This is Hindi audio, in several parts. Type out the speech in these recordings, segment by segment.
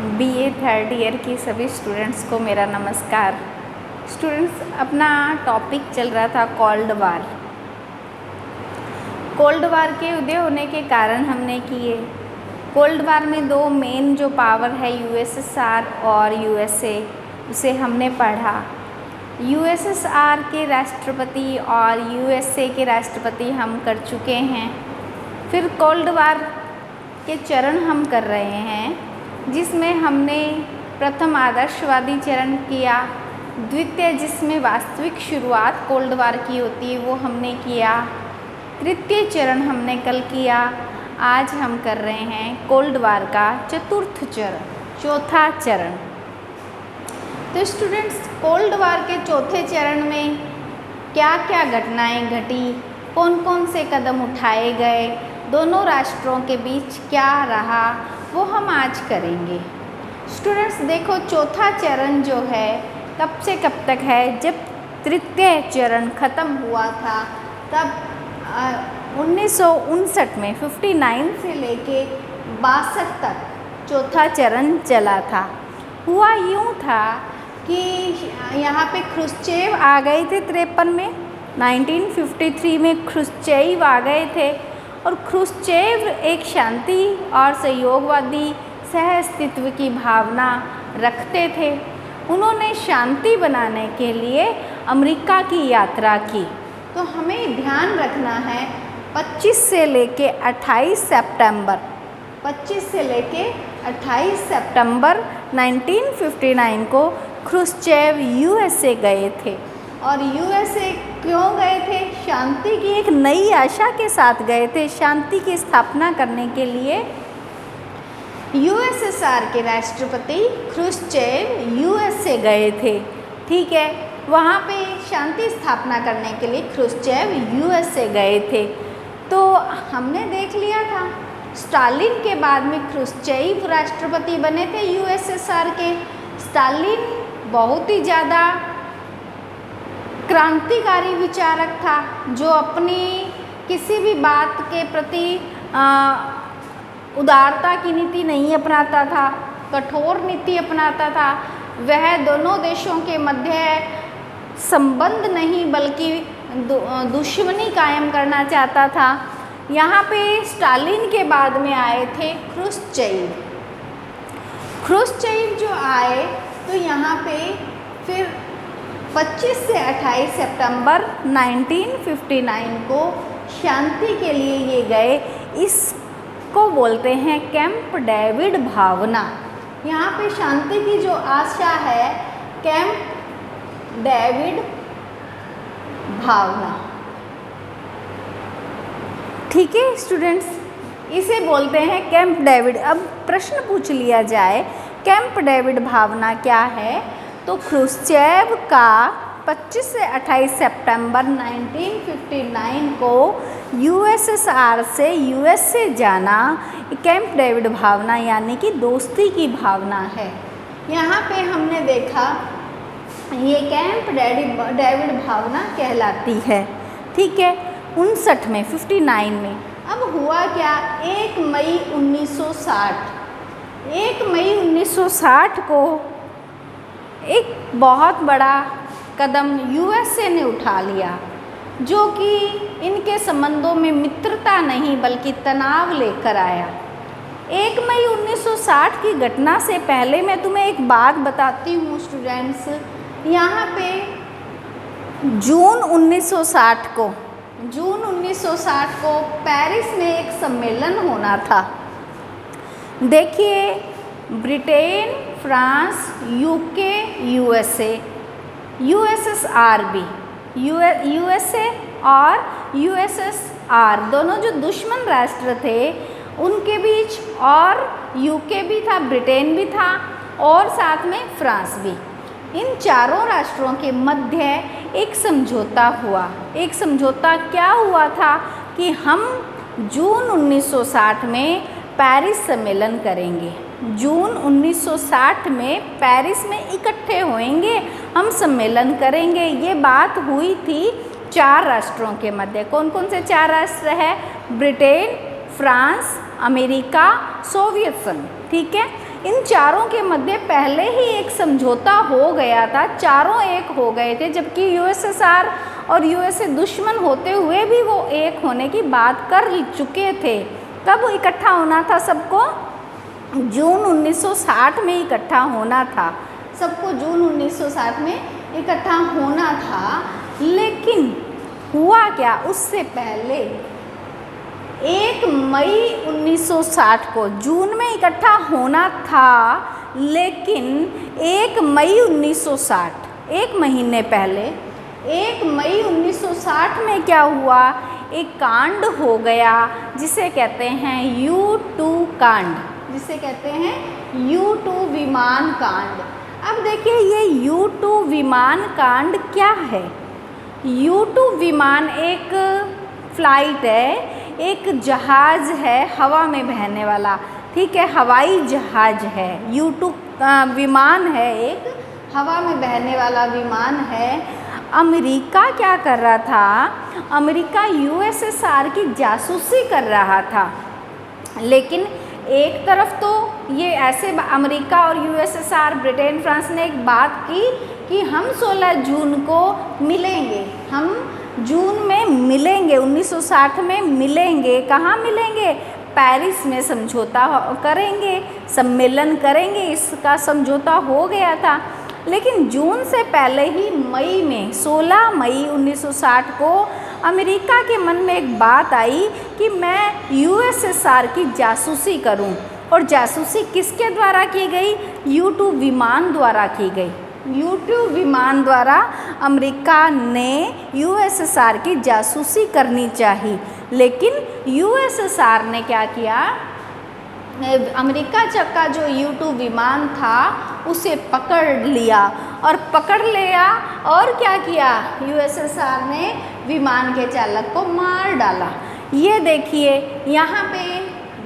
बीए थर्ड ईयर की सभी स्टूडेंट्स को मेरा नमस्कार। स्टूडेंट्स, अपना टॉपिक चल रहा था कोल्ड वार। कोल्ड वार के उदय होने के कारण हमने किए। कोल्ड वार में दो मेन जो पावर है यूएसएसआर और यूएसए, उसे हमने पढ़ा। यूएसएसआर के राष्ट्रपति और यूएसए के राष्ट्रपति हम कर चुके हैं। फिर कोल्ड वार के चरण हम कर रहे हैं, जिसमें हमने प्रथम आदर्शवादी चरण किया, द्वितीय जिसमें वास्तविक शुरुआत कोल्ड वार की होती है वो हमने किया, तृतीय चरण हमने कल किया। आज हम कर रहे हैं कोल्ड वार का चतुर्थ चरण, चौथा चरण। तो स्टूडेंट्स, कोल्ड वार के चौथे चरण में क्या क्या घटनाएं घटी, कौन कौन से कदम उठाए गए, दोनों राष्ट्रों के बीच क्या रहा, वो हम आज करेंगे। स्टूडेंट्स देखो, चौथा चरण जो है कब से कब तक है? जब तृतीय चरण ख़त्म हुआ था तब 1959 में 59 से लेके 62 तक चौथा चरण चला था। हुआ यूँ था कि यहाँ पे ख्रुश्चेव आ गए थे 53 में, 1953 में ख्रुश्चेव आ गए थे और ख्रुश्चेव एक शांति और सहयोगवादी सह अस्तित्व की भावना रखते थे। उन्होंने शांति बनाने के लिए अमेरिका की यात्रा की। तो हमें ध्यान रखना है 25 से लेके 28 सितंबर 25 से लेके 28 सितंबर 1959 को ख्रुश्चेव यूएसए गए थे। और यूएसए क्यों गए थे? शांति की एक नई आशा के साथ गए थे। शांति की स्थापना करने के लिए यूएसएसआर के राष्ट्रपति ख्रुश्चेव यूएसए गए थे। ठीक है, वहाँ पे शांति स्थापना करने के लिए ख्रुश्चेव यूएसए गए थे। तो हमने देख लिया था स्टालिन के बाद में ख्रुश्चेव राष्ट्रपति बने थे यूएसएसआर के। स्टालिन बहुत ही ज़्यादा क्रांतिकारी विचारक था, जो अपनी किसी भी बात के प्रति उदारता की नीति नहीं अपनाता था, कठोर नीति अपनाता था। वह दोनों देशों के मध्य संबंध नहीं बल्कि दुश्मनी कायम करना चाहता था। यहाँ पे स्टालिन के बाद में आए थे ख्रुश्चेव। ख्रुश्चेव जो आए तो यहाँ पे फिर 25 से 28 सितंबर 1959 को शांति के लिए ये गए। इसको बोलते हैं कैंप डेविड भावना। यहाँ पे शांति की जो आशा है, कैंप डेविड भावना। ठीक है स्टूडेंट्स, इसे बोलते हैं कैंप डेविड। अब प्रश्न पूछ लिया जाए, कैंप डेविड भावना क्या है? तो ख्रुश्चेव का 25 से 28 सितंबर 1959 को यूएसएसआर से यूएसए जाना कैंप डेविड भावना यानी कि दोस्ती की भावना है। यहाँ पे हमने देखा ये कैंप डेविड भावना कहलाती है। ठीक है, 59 में 59 में। अब हुआ क्या? 1 मई 1960 को एक बहुत बड़ा कदम यूएसए ने उठा लिया, जो कि इनके संबंधों में मित्रता नहीं बल्कि तनाव लेकर आया। 1 मई 1960 की घटना से पहले मैं तुम्हें एक बात बताती हूँ स्टूडेंट्स। यहाँ पे जून 1960 को पेरिस में एक सम्मेलन होना था। देखिए, Britain, France, UK, USA, USSR भी, यूएसए और यूएसएसआर दोनों जो दुश्मन राष्ट्र थे उनके बीच, और यूके भी था, ब्रिटेन भी था और साथ में फ्रांस भी। इन चारों राष्ट्रों के मध्य एक समझौता हुआ। एक समझौता क्या हुआ था कि हम जून 1960 में पेरिस सम्मेलन करेंगे। जून 1960 में पेरिस में इकट्ठे होएंगे, हम सम्मेलन करेंगे। ये बात हुई थी 4 राष्ट्रों के मध्य। कौन कौन से 4 राष्ट्र है? ब्रिटेन, फ्रांस, अमेरिका, सोवियत संघ। ठीक है, इन चारों के मध्य पहले ही एक समझौता हो गया था, चारों एक हो गए थे, जबकि यूएसएसआर और यूएसए दुश्मन होते हुए भी वो एक होने की बात कर चुके थे। कब इकट्ठा होना था सबको? जून 1960 में इकट्ठा होना था, सबको जून 1960 में इकट्ठा होना था। लेकिन हुआ क्या? उससे पहले 1 मई 1960 को जून में इकट्ठा होना था, लेकिन 1 मई 1960, एक महीने पहले 1 मई 1960 में क्या हुआ? एक कांड हो गया जिसे कहते हैं U2 कांड, जिसे कहते हैं U2 विमान कांड। अब देखिए ये U2 विमान कांड क्या है? U2 विमान एक फ्लाइट है, एक जहाज़ है हवा में बहने वाला, ठीक है, हवाई जहाज़ है। U2 विमान है, एक हवा में बहने वाला विमान है। अमेरिका क्या कर रहा था? अमेरिका यूएसएसआर की जासूसी कर रहा था। लेकिन एक तरफ तो ये ऐसे अमेरिका और यूएसएसआर, ब्रिटेन, फ्रांस ने एक बात की कि हम 16 जून को मिलेंगे, हम जून में मिलेंगे, 1960 में मिलेंगे। कहाँ मिलेंगे? पेरिस में समझौता करेंगे, सम्मेलन करेंगे, इसका समझौता हो गया था। लेकिन जून से पहले ही मई में 16 मई 1960 को अमेरिका के मन में एक बात आई कि मैं यूएसएसआर की जासूसी करूं। और जासूसी किसके द्वारा की गई? U2 विमान द्वारा की गई। U2 विमान द्वारा अमेरिका ने यूएसएसआर की जासूसी करनी चाहिए। लेकिन यूएसएसआर ने क्या किया? अमेरिका का जो U2 विमान था उसे पकड़ लिया, और पकड़ लिया और क्या किया? यूएसएसआर ने विमान के चालक को मार डाला। ये देखिए यहाँ पे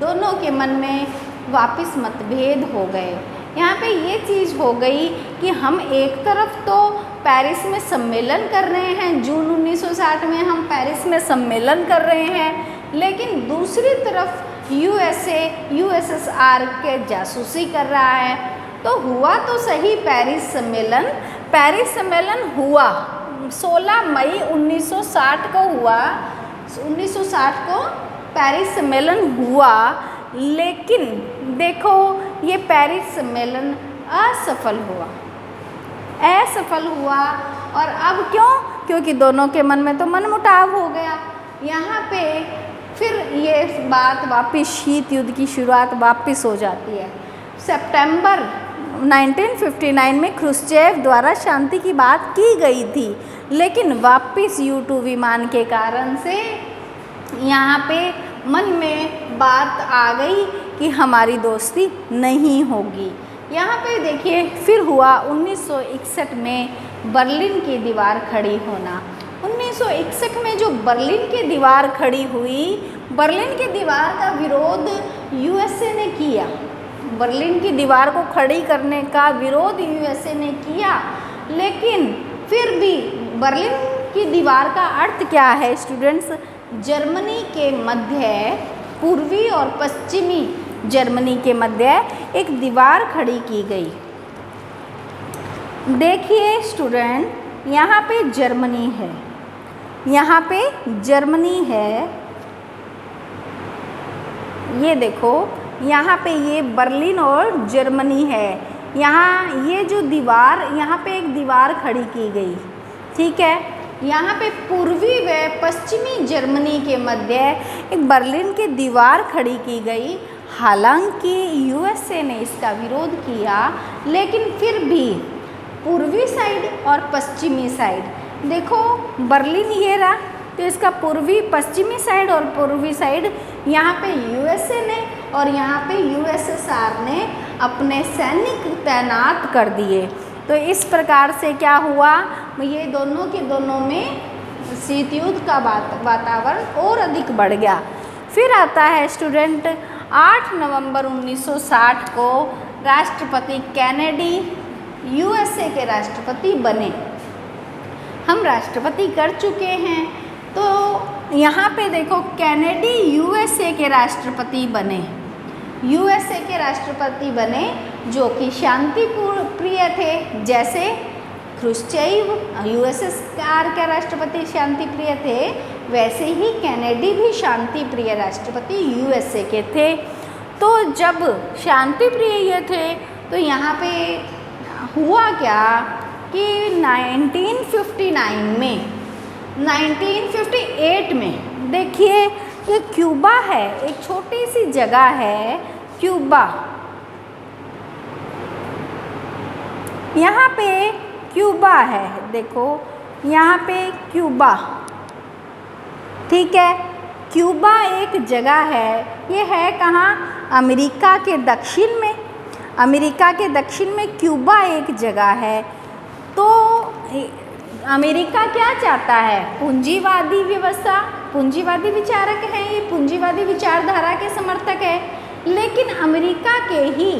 दोनों के मन में वापस मतभेद हो गए। यहाँ पे ये चीज़ हो गई कि हम एक तरफ तो पेरिस में सम्मेलन कर रहे हैं, जून 1960 में हम पेरिस में सम्मेलन कर रहे हैं, लेकिन दूसरी तरफ यूएसएसआर के जासूसी कर रहा है। तो हुआ तो सही पेरिस सम्मेलन हुआ 16 मई 1960 को हुआ, 1960 को पेरिस सम्मेलन हुआ। लेकिन देखो ये पेरिस सम्मेलन असफल हुआ। और अब क्यों? क्योंकि दोनों के मन में तो मनमुटाव हो गया। यहाँ पे फिर ये बात वापस शीत युद्ध की शुरुआत वापस हो जाती है। सितंबर 1959 में ख्रुश्चेव द्वारा शांति की बात की गई थी, लेकिन वापस U2 विमान के कारण से यहाँ पे मन में बात आ गई कि हमारी दोस्ती नहीं होगी। यहाँ पे देखिए फिर हुआ 1961 में बर्लिन की दीवार खड़ी होना। 1961 में जो बर्लिन की दीवार खड़ी हुई, बर्लिन की दीवार का विरोध यूएसए ने किया। बर्लिन की दीवार को खड़ी करने का विरोध यूएसए ने किया, लेकिन फिर भी बर्लिन की दीवार का अर्थ क्या है स्टूडेंट्स? जर्मनी के मध्य, पूर्वी और पश्चिमी जर्मनी के मध्य एक दीवार खड़ी की गई। देखिए स्टूडेंट, यहाँ पे जर्मनी है, यहाँ पे जर्मनी है, ये देखो यहाँ पे ये बर्लिन और जर्मनी है। यहाँ ये जो दीवार, यहाँ पे एक दीवार खड़ी की गई, ठीक है। यहाँ पे पूर्वी व पश्चिमी जर्मनी के मध्य एक बर्लिन की दीवार खड़ी की गई। हालांकि यूएसए ने इसका विरोध किया, लेकिन फिर भी पूर्वी साइड और पश्चिमी साइड, देखो बर्लिन ये रहा, तो इसका पूर्वी पश्चिमी साइड और पूर्वी साइड यहाँ पे यूएसए ने और यहाँ पे यूएसएसआर ने अपने सैनिक तैनात कर दिए। तो इस प्रकार से क्या हुआ, ये दोनों के दोनों में शीत युद्ध का वातावरण और अधिक बढ़ गया। फिर आता है स्टूडेंट 8 नवंबर 1960 को राष्ट्रपति केनेडी यूएसए के राष्ट्रपति बने। हम राष्ट्रपति कर चुके हैं, तो यहाँ पे देखो केनेडी यूएसए के राष्ट्रपति बने। यूएसए के राष्ट्रपति बने जो कि शांति प्रिय थे, जैसे ख्रुश्चेव यूएसएसआर के राष्ट्रपति शांति प्रिय थे, वैसे ही कैनेडी भी शांति प्रिय राष्ट्रपति यूएसए के थे। तो जब शांति प्रिय ये थे तो यहाँ पे हुआ क्या कि 1958 में देखिए ये क्यूबा है, एक छोटी सी जगह है क्यूबा, यहाँ पे क्यूबा है, देखो यहाँ पे क्यूबा, ठीक है। क्यूबा एक जगह है, ये है कहाँ, अमेरिका के दक्षिण में, अमेरिका के दक्षिण में क्यूबा एक जगह है। तो अमेरिका क्या चाहता है, पूंजीवादी व्यवस्था, पूंजीवादी विचारक हैं, ये पूंजीवादी विचारधारा के समर्थक है। लेकिन अमेरिका के ही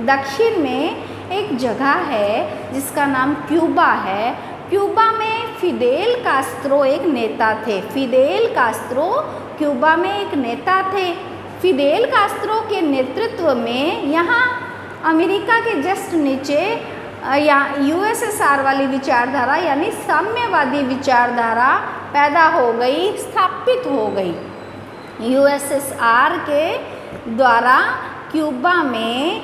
दक्षिण में एक जगह है जिसका नाम क्यूबा है। क्यूबा में फिदेल कास्त्रो एक नेता थे, फिदेल कास्त्रो क्यूबा में एक नेता थे। फिदेल कास्त्रो के नेतृत्व में यहाँ अमेरिका के जस्ट नीचे या यूएसएसआर वाली विचारधारा यानी साम्यवादी विचारधारा पैदा हो गई, स्थापित हो गई। यूएसएसआर के द्वारा क्यूबा में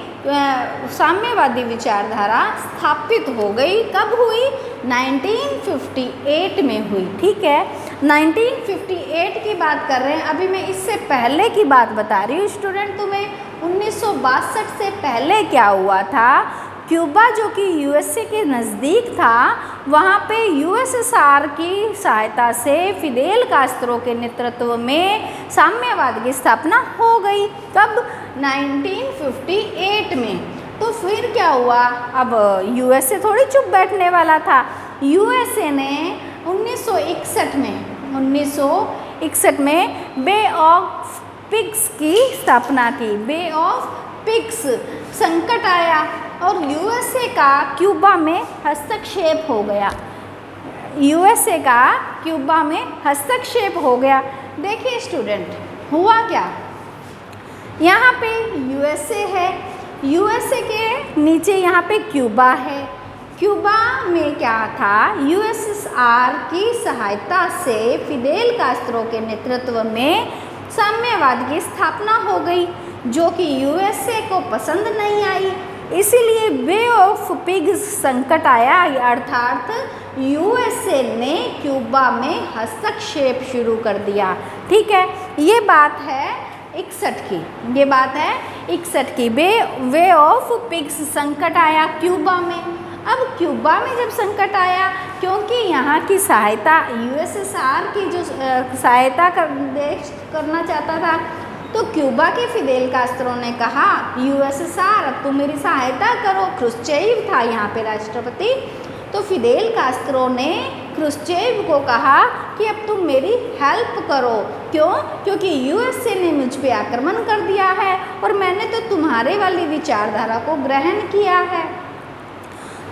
साम्यवादी विचारधारा स्थापित हो गई। कब हुई, 1958 में हुई, ठीक है। 1958 की बात कर रहे हैं, अभी मैं इससे पहले की बात बता रही हूँ स्टूडेंट तुम्हें। 1962 से पहले क्या हुआ था, क्यूबा जो कि यूएसए के नज़दीक था, वहाँ पे यूएसएसआर की सहायता से फिदेल कास्त्रो के नेतृत्व में साम्यवाद की स्थापना हो गई। कब, 1958 में। तो फिर क्या हुआ, अब यूएसए थोड़ी चुप बैठने वाला था। यूएसए ने 1961 में बे ऑफ पिग्स की स्थापना की। बे ऑफ पिग्स, संकट आया और यूएसए का क्यूबा में हस्तक्षेप हो गया, यूएसए का क्यूबा में हस्तक्षेप हो गया। देखिए स्टूडेंट, हुआ क्या, यहाँ पे यूएसए है, यूएसए के नीचे यहाँ पे क्यूबा है। क्यूबा में क्या था, यूएसएसआर की सहायता से फिदेल कास्त्रो के नेतृत्व में साम्यवाद की स्थापना हो गई, जो कि यूएसए को पसंद नहीं आई। इसीलिए बे ऑफ पिग्स संकट आया, अर्थात यूएसए ने क्यूबा में हस्तक्षेप शुरू कर दिया, ठीक है। ये बात है 61 की, ये बात है 61 की। वे ऑफ पिग्स संकट आया क्यूबा में। अब क्यूबा में जब संकट आया, क्योंकि यहाँ की सहायता यूएसएसआर की जो सहायता करना चाहता था, तो क्यूबा के फिदेल कास्त्रो ने कहा यूएसएसआर अब तुम मेरी सहायता करो। ख्रुश्चेव था यहाँ पे राष्ट्रपति, तो फिदेल कास्त्रो ने ख्रुश्चेव को कहा कि अब तुम मेरी हेल्प करो। क्यों, क्योंकि यूएसए ने मुझ पे आक्रमण कर दिया है और मैंने तो तुम्हारे वाली विचारधारा को ग्रहण किया है।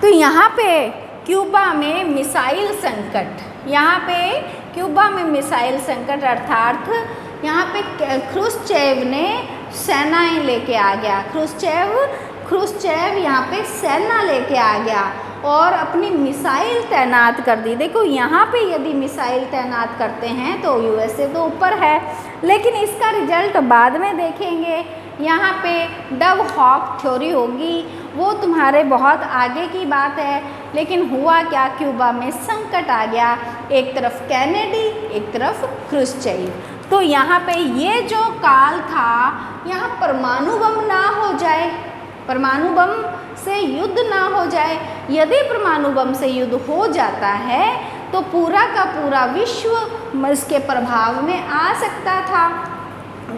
तो यहाँ पे क्यूबा में मिसाइल संकट, यहाँ पे क्यूबा में मिसाइल संकट, अर्थात यहाँ पे ख्रुश्चेव ने सेनाएं लेके आ गया। ख्रुश्चेव यहाँ पे सेना लेके आ गया और अपनी मिसाइल तैनात कर दी। देखो यहाँ पे यदि मिसाइल तैनात करते हैं तो यूएसए तो ऊपर है, लेकिन इसका रिजल्ट बाद में देखेंगे। यहाँ पे डव हॉक थ्योरी होगी, वो तुम्हारे बहुत आगे की बात है। लेकिन हुआ क्या, क्यूबा में संकट आ गया, एक तरफ कैनेडी एक तरफ ख्रुश्चेव। तो यहाँ पे ये जो काल था, यहाँ परमाणु बम ना हो जाए, परमाणु बम से युद्ध ना हो जाए। यदि परमाणु बम से युद्ध हो जाता है तो पूरा का पूरा विश्व इसके प्रभाव में आ सकता था।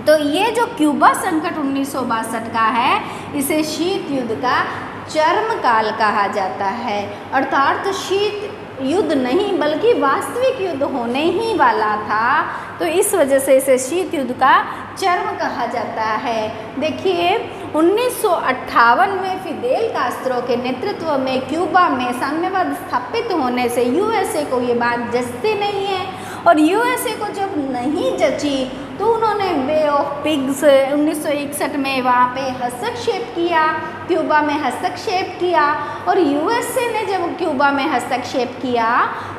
तो ये जो क्यूबा संकट 1962 का है, इसे शीत युद्ध का चरम काल कहा जाता है। अर्थात शीत युद्ध नहीं बल्कि वास्तविक युद्ध होने ही वाला था, तो इस वजह से इसे शीत युद्ध का चरम कहा जाता है। देखिए 1958 में फिदेल कास्त्रो के नेतृत्व में क्यूबा में साम्यवाद स्थापित होने से यूएसए को ये बात जचती नहीं है, और यूएसए को जब नहीं जची तो उन्होंने बे ऑफ पिग्स 1961 में वहाँ पे हस्तक्षेप किया, क्यूबा में हस्तक्षेप किया। और यूएसए ने जब क्यूबा में हस्तक्षेप किया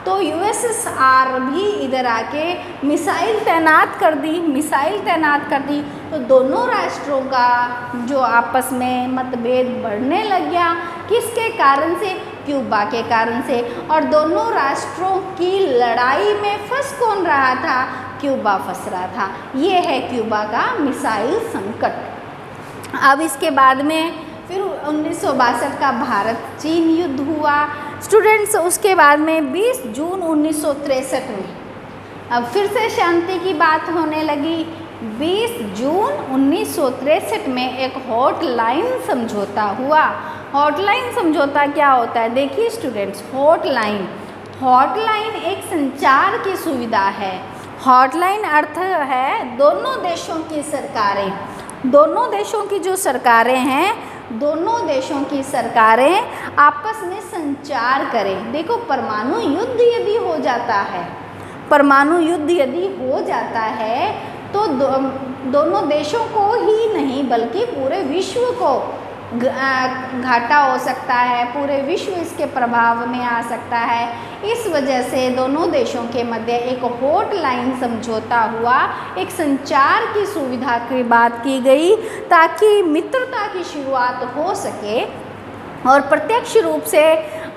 तो यूएसएसआर भी इधर आके मिसाइल तैनात कर दी। तो दोनों राष्ट्रों का जो आपस में मतभेद बढ़ने लग गया, किसके कारण से? क्यूबा के कारण से। और दोनों राष्ट्रों की लड़ाई में फंस कौन रहा था? क्यूबा फंस रहा था। ये है क्यूबा का मिसाइल संकट। अब इसके बाद में फिर 1962 का भारत चीन युद्ध हुआ स्टूडेंट्स। उसके बाद में 20 जून 1963 में अब फिर से शांति की बात होने लगी। 20 जून 1963 में एक हॉटलाइन समझौता हुआ। हॉटलाइन समझौता क्या होता है? देखिए स्टूडेंट्स, हॉटलाइन एक संचार की सुविधा है। हॉटलाइन अर्थ है दोनों देशों की सरकारें, दोनों देशों की जो सरकारें हैं, दोनों देशों की सरकारें आपस में संचार करें। देखो परमाणु युद्ध यदि हो जाता है तो दोनों देशों को ही नहीं बल्कि पूरे विश्व को घाटा हो सकता है, पूरे विश्व इसके प्रभाव में आ सकता है। इस वजह से दोनों देशों के मध्य एक हॉटलाइन समझौता हुआ, एक संचार की सुविधा की बात की गई ताकि मित्रता की शुरुआत हो सके और प्रत्यक्ष रूप से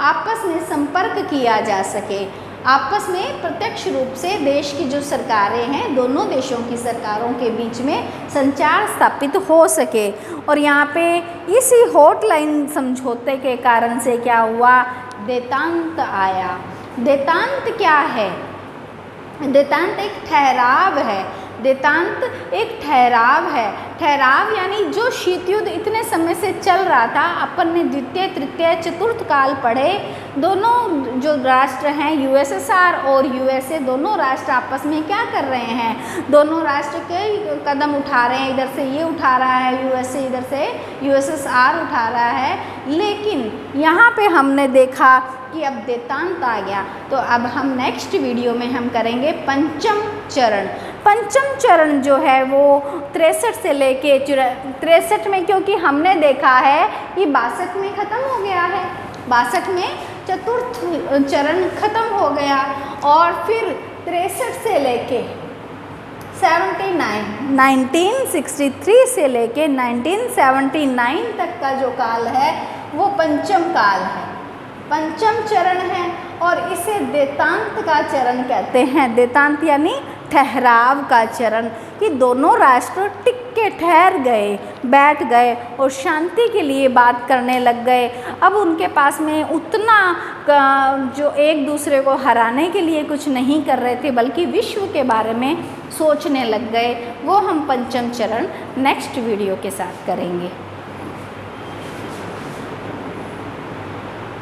आपस में संपर्क किया जा सके। आपस में प्रत्यक्ष रूप से देश की जो सरकारें हैं, दोनों देशों की सरकारों के बीच में संचार स्थापित हो सके। और यहाँ पे इसी हॉटलाइन समझौते के कारण से क्या हुआ? देतांत आया। देतांत क्या है? देतांत एक ठहराव है। ठहराव यानी जो शीत युद्ध इतने समय से चल रहा था, अपन ने द्वितीय तृतीय चतुर्थ काल पढ़े। दोनों जो राष्ट्र हैं यूएसएसआर और यूएसए, दोनों राष्ट्र आपस में क्या कर रहे हैं? दोनों राष्ट्र कई कदम उठा रहे हैं। इधर से ये उठा रहा है यूएसए, इधर से यूएसएसआर उठा रहा है। लेकिन यहाँ पे हमने देखा कि अब देतांत आ गया। तो अब हम नेक्स्ट वीडियो में हम करेंगे पंचम चरण। पंचम चरण जो है वो 63 से लेके 63 में, क्योंकि हमने देखा है कि 62 में ख़त्म हो गया है, 62 में चतुर्थ चरण ख़त्म हो गया। और फिर 63 से लेके 1963 से लेके 1979 तक का जो काल है वो पंचम काल है, पंचम चरण है। और इसे देतांत का चरण कहते हैं। देतांत यानी ठहराव का चरण, कि दोनों राष्ट्र टिक के ठहर गए, बैठ गए और शांति के लिए बात करने लग गए। अब उनके पास में उतना जो एक दूसरे को हराने के लिए कुछ नहीं कर रहे थे, बल्कि विश्व के बारे में सोचने लग गए। वो हम पंचम चरण नेक्स्ट वीडियो के साथ करेंगे।